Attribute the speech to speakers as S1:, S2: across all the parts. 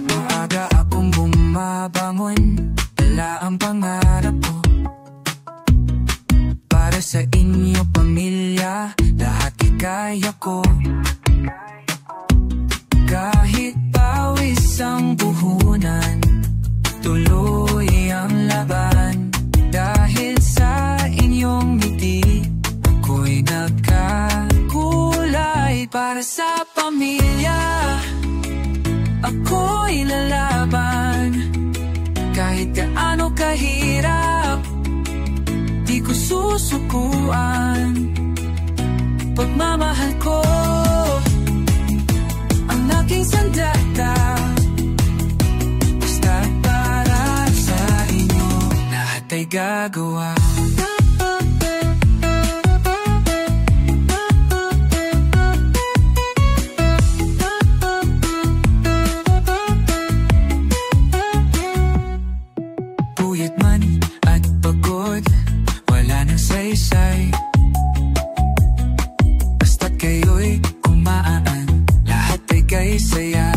S1: Maaga akong bumabangon, dala ang pangarap ko. Para sa inyo pamilya, lahat kaya ko. Kahit pawis ang puhunan, tuloy ang laban. Dahil sa inyong ngiti, ako'y nagkakulay. Para sa pamilya, ako'y lalaban. Kahit gaano kahirap, di ko susukuan. Pagmamahal ko ang aking sandata, basta para sa inyo lahat ay gagawa. Puyat man at pagod, wala nang saysay. Basta't kayo'y kumaan, lahat ay kay saya.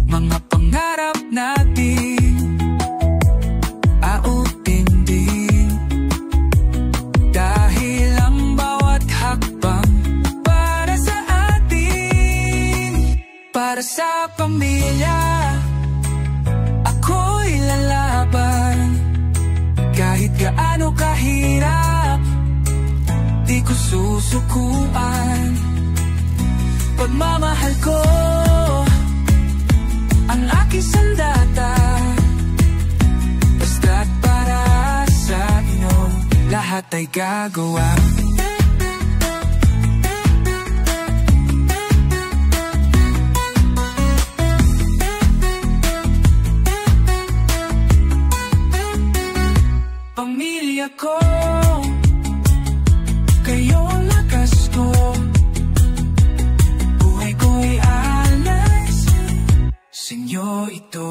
S1: Mga pangarap natin, autin din. Dahil ang bawat hakbang para sa atin. Para sa pamilya, ako'y lalaban. Kahit gaano kahirap, di ko susukuan. Pagmamahal ko ang aking sandata, basta't para sa inyo lahat ay gagawa. Pamilya ko, kayo ang lakas ko. Buhay ko'y alay sa inyo ito.